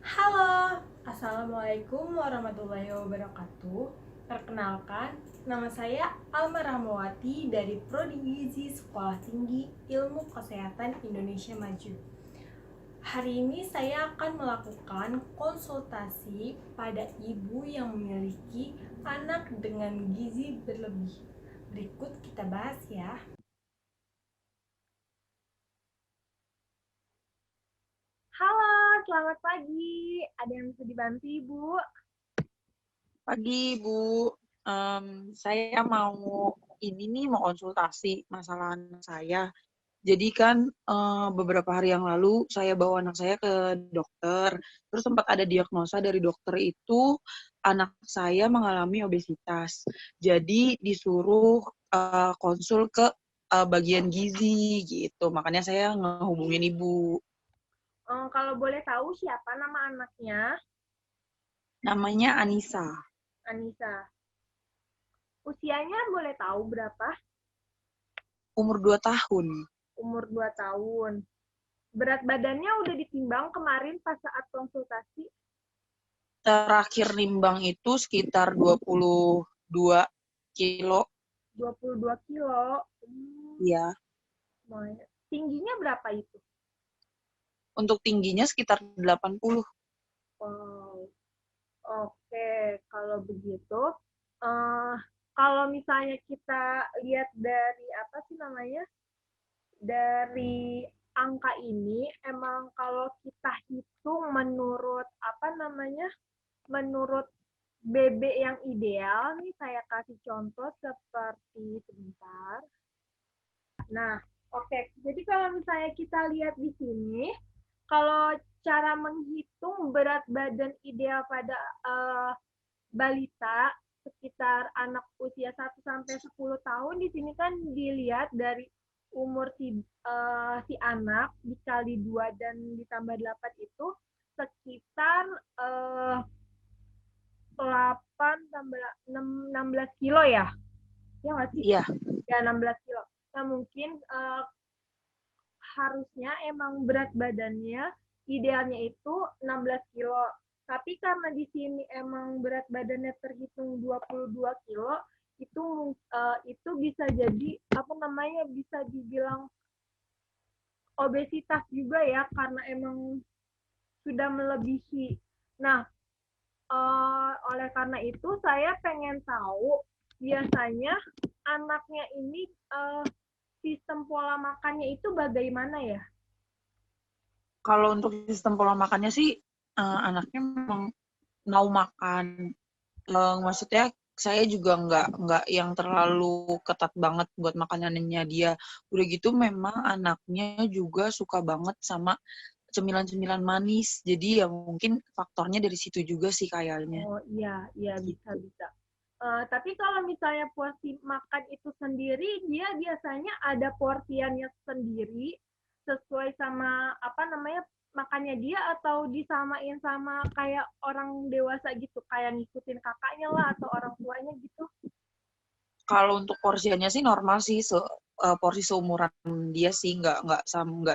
Halo, Assalamualaikum warahmatullahi wabarakatuh. Perkenalkan, nama saya Alma Rahmawati dari Prodi Gizi Sekolah Tinggi Ilmu Kesehatan Indonesia Maju. Hari ini saya akan melakukan konsultasi pada ibu yang memiliki anak dengan gizi berlebih. Berikut kita bahas ya. Halo, selamat pagi. Ada yang bisa dibantu Ibu? Pagi, Bu. Saya mau konsultasi masalah anak saya. Jadi kan beberapa hari yang lalu saya bawa anak saya ke dokter. Terus sempat ada diagnosa dari dokter itu anak saya mengalami obesitas. Jadi disuruh konsul ke bagian gizi gitu. Makanya saya ngehubungin Ibu. Kalau boleh tahu siapa nama anaknya? Namanya Anissa, Anissa. Usianya boleh tahu berapa? umur 2 tahun. Umur 2 tahun. Berat badannya udah ditimbang kemarin pas saat konsultasi? Terakhir nimbang itu sekitar 22 kilo. 22 kilo. Ya, Tingginya berapa itu? untuk tingginya sekitar 80. Wow. Oke, kalau begitu, uh, kalau misalnya kita lihat dari apa sih namanya, dari angka ini, emang kalau kita hitung menurut apa namanya, menurut BB yang ideal nih saya kasih contoh seperti sebentar. Nah, oke. Jadi kalau misalnya kita lihat di sini, kalau cara menghitung berat badan ideal pada balita sekitar anak usia 1 sampai 10 tahun, di sini kan dilihat dari umur si anak dikali 2 dan ditambah 8 itu sekitar eh, 8 tambah 6, 16 kilo ya? Ya nggak sih? Iya, Ya 16 kilo. Nah mungkin harusnya emang berat badannya idealnya itu 16 kilo. Tapi karena di sini emang berat badannya terhitung 22 kilo, itu bisa jadi apa namanya, bisa dibilang obesitas juga ya karena emang sudah melebihi. Nah, oleh karena itu saya pengen tahu biasanya anaknya ini sistem pola makannya itu bagaimana ya? kalau untuk sistem pola makannya sih anaknya memang mau makan. Maksudnya saya juga nggak yang terlalu ketat banget buat makanannya dia. Udah gitu memang anaknya juga suka banget sama cemilan-cemilan manis. Jadi ya mungkin faktornya dari situ juga sih kayaknya. Oh iya, iya bisa Gitu. bisa. Tapi kalau misalnya porsi makan itu sendiri, dia biasanya ada porsiannya sendiri sesuai sama apa namanya makannya dia atau disamain sama kayak orang dewasa gitu, kayak ngikutin kakaknya lah atau orang tuanya gitu. Kalau untuk porsinya sih normal sih, porsi seumuran dia sih nggak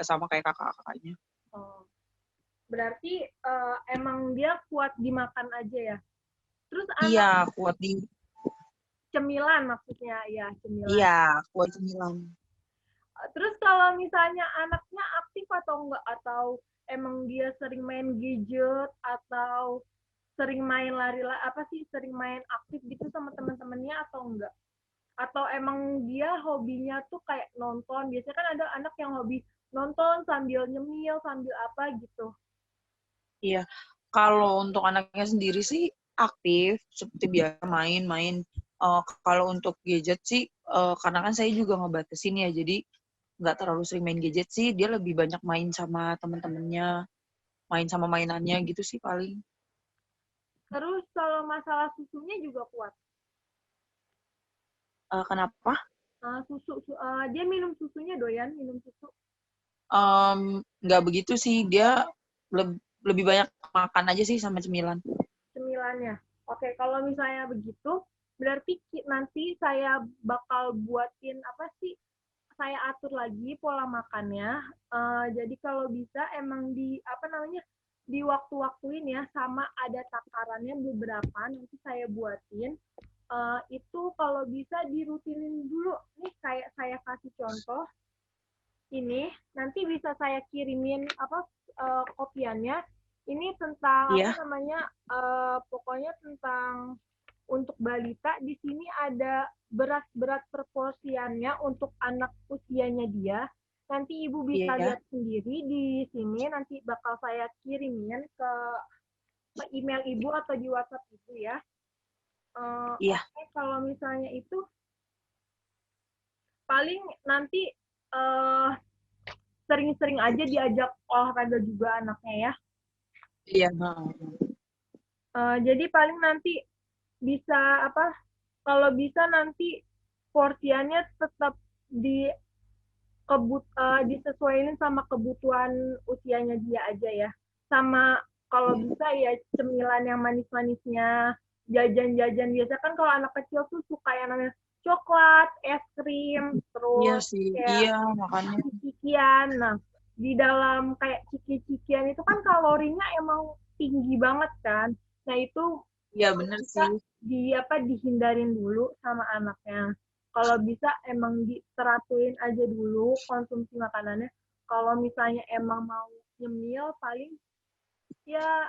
sama kayak kakak-kakaknya. Oh, berarti emang dia kuat dimakan aja ya. Terus Iya, anak kuat di cemilan maksudnya ya cemilan. iya, kuat cemilan. Terus kalau misalnya anaknya aktif atau enggak, atau emang dia sering main gadget atau sering main lari-lari apa sih, sering main aktif gitu sama teman-temannya atau enggak? Atau emang dia hobinya tuh kayak nonton? Biasanya kan ada anak yang hobi nonton sambil nyemil, sambil apa gitu. Iya. Kalau untuk anaknya sendiri sih aktif seperti biasa main-main. Kalau untuk gadget sih karena kan saya juga ngebatasin ya, jadi nggak terlalu sering main gadget sih. Dia lebih banyak main sama teman-temannya, main sama mainannya gitu sih paling. Terus kalau masalah susunya juga kuat. Kenapa? Dia minum susunya, doyan minum susu. Nggak begitu sih, dia lebih banyak makan aja sih sama cemilan. Cemilannya. Oke, kalau misalnya begitu, berarti nanti saya bakal buatin apa sih? Saya atur lagi pola makannya. Jadi kalau bisa emang di apa namanya di waktu-waktuin ya, sama ada takarannya beberapa nanti saya buatin. Itu kalau bisa dirutinin dulu nih, kayak saya kasih contoh ini, nanti bisa saya kirimin kopiannya. Ini tentang apa Iya, namanya, pokoknya tentang untuk balita. Di sini ada berat proporsiannya untuk anak usianya dia. Nanti ibu bisa iya, lihat sendiri di sini. Nanti bakal saya kirimin ke email ibu atau di WhatsApp ibu ya. iya, Oke, kalau misalnya itu paling nanti eh, sering-sering aja diajak olahraga juga anaknya ya. iya. Jadi paling nanti bisa apa? Kalau bisa nanti porsiannya tetap di disesuaikan sama kebutuhan usianya dia aja ya. Sama kalau bisa ya cemilan yang manis-manisnya, jajan-jajan biasa kan kalau anak kecil tuh suka yang namanya coklat, es krim, Iya terus sih, kayak iya makanya. ciki-cikian. Nah, di dalam kayak ciki-cikian itu kan kalorinya emang tinggi banget kan. Nah, itu Iya kalau bener bisa sih. dihindarin dulu sama anaknya. Kalau bisa emang diteratuin aja dulu konsumsi makanannya. Kalau misalnya emang mau nyemil paling ya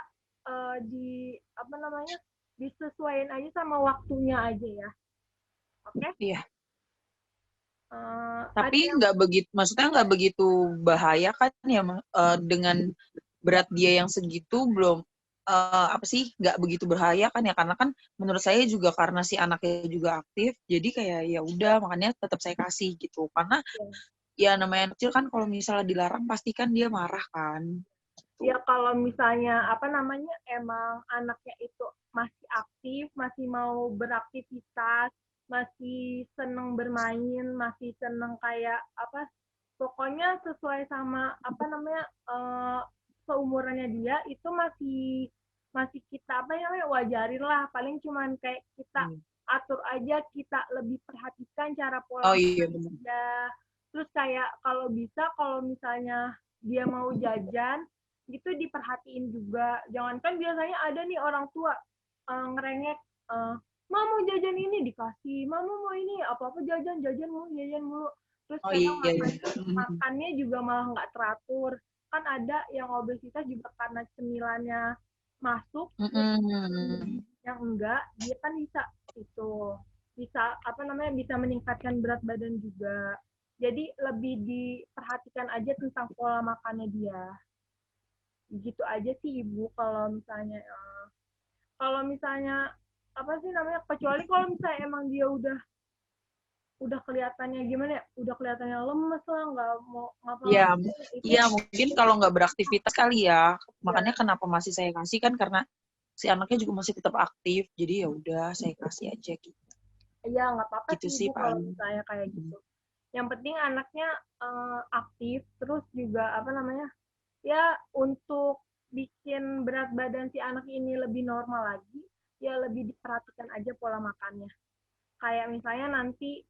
di apa namanya, disesuaikan aja sama waktunya aja ya. Oke? Iya. Ada Tapi yang nggak begitu, maksudnya nggak begitu bahaya kan ya, dengan berat dia yang segitu belum apa sih, nggak begitu bahaya kan ya, karena kan menurut saya juga karena si anaknya juga aktif, jadi kayak ya udah makanya tetap saya kasih gitu, karena ya namanya kecil kan kalau misalnya dilarang pasti kan dia marah kan. ya Tuh. kalau misalnya apa namanya emang anaknya itu masih aktif, masih mau beraktivitas, masih seneng bermain, masih seneng kayak apa, pokoknya sesuai sama apa namanya seumurannya dia itu masih masih kita apa namanya wajarin lah, paling cuman kayak kita Hmm. atur aja, kita lebih perhatikan cara pola Oh iya makan benar. dia. Terus kayak kalau bisa kalau misalnya dia mau jajan gitu diperhatiin juga. Jangankan biasanya ada nih orang tua ngerengek, mau jajan ini dikasih, mau ini apa-apa jajan mulu. Terus Oh kadang iya iya. makannya juga malah nggak teratur. Kan ada yang obesitas juga karena cemilannya masuk, terus Mm-mm. yang enggak, dia kan bisa itu bisa apa namanya bisa meningkatkan berat badan juga. Jadi lebih diperhatikan aja tentang pola makannya dia. Gitu aja sih ibu kalau misalnya apa sih namanya, kecuali kalau misalnya emang dia udah kelihatannya gimana ya, udah kelihatannya lemes lah, nggak mau Iya, ngapa-ngapain itu iya mungkin kalau nggak beraktivitas kali ya. Makanya ya. kenapa masih saya kasih kan karena si anaknya juga masih tetap aktif. Jadi ya udah saya kasih aja gitu. Ya nggak apa-apa Gitu sih sih ibu kalau paling. misalnya kayak gitu. Yang penting anaknya aktif, terus juga apa namanya, ya untuk bikin berat badan si anak ini lebih normal lagi, ya lebih diperhatikan aja pola makannya. Kayak misalnya nanti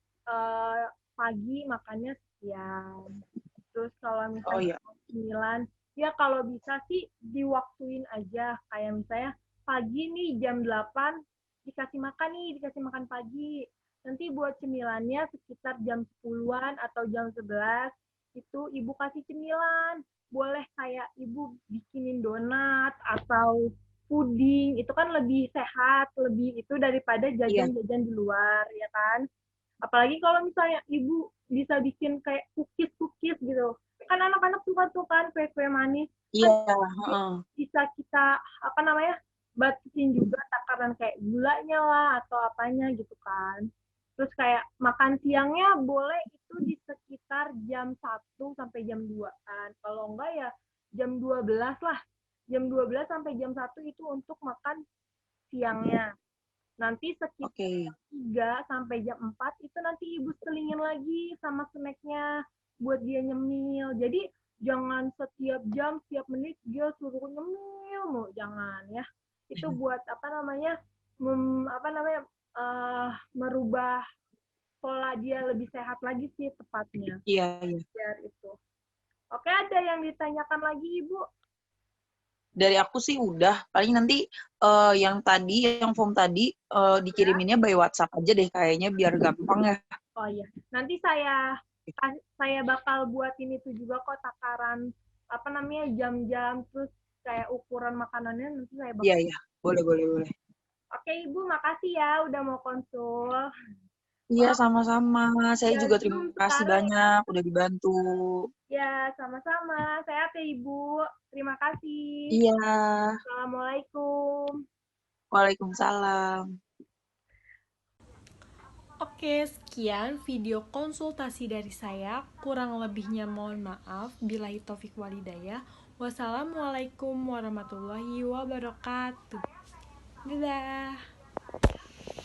pagi makannya sekian. Terus kalau Oh misalnya iya. mau cemilan, ya kalau bisa sih diwaktuin aja. Kayak misalnya pagi nih jam 8 dikasih makan pagi. Nanti buat cemilannya sekitar jam 10-an atau jam 11 itu ibu kasih cemilan. Boleh kayak ibu bikinin donat atau puding, itu kan lebih sehat, lebih itu daripada Iya. jajan-jajan di luar, ya kan? Apalagi kalau misalnya ibu bisa bikin kayak cookies-cookies gitu. Kan anak-anak suka tuh kan kue-kue manis. Iya, Kan heeh. bisa kita apa namanya batasin juga takaran kayak gulanya lah atau apanya gitu kan. Terus kayak makan siangnya boleh itu di sekitar jam 1 sampai jam 2 kan. Kalau enggak ya jam 12 lah. Jam 12 sampai jam 1 itu untuk makan siangnya. Nanti sekitar Oke. jam 3 sampai jam 4 itu nanti ibu selingin lagi sama snacknya buat dia nyemil. Jadi jangan setiap jam, setiap menit dia suruh nyemil, mau jangan ya. Itu buat apa namanya, apa namanya, merubah pola dia lebih sehat lagi sih tepatnya. Iya, iya. Biar itu. Oke, ada yang ditanyakan lagi ibu? Dari aku sih udah. Paling nanti yang form tadi dikiriminnya by WhatsApp aja deh kayaknya biar gampang ya. Oh iya, nanti saya bakal buatin itu juga kok, takaran apa namanya, jam-jam, terus kayak ukuran makanannya nanti saya Iya, bakal. iya. Boleh, boleh, boleh. Oke Ibu, makasih ya udah mau konsul. Iya, sama-sama. Saya Ya juga terima Zoom kasih sekarang ya. banyak udah dibantu. Ya, sama-sama. Sehat ya Ibu. Terima kasih. Iya. Assalamualaikum. Waalaikumsalam. Oke, sekian video konsultasi dari saya. Kurang lebihnya mohon maaf. Billahi taufik walhidayah. Wassalamualaikum warahmatullahi wabarakatuh. Dadah.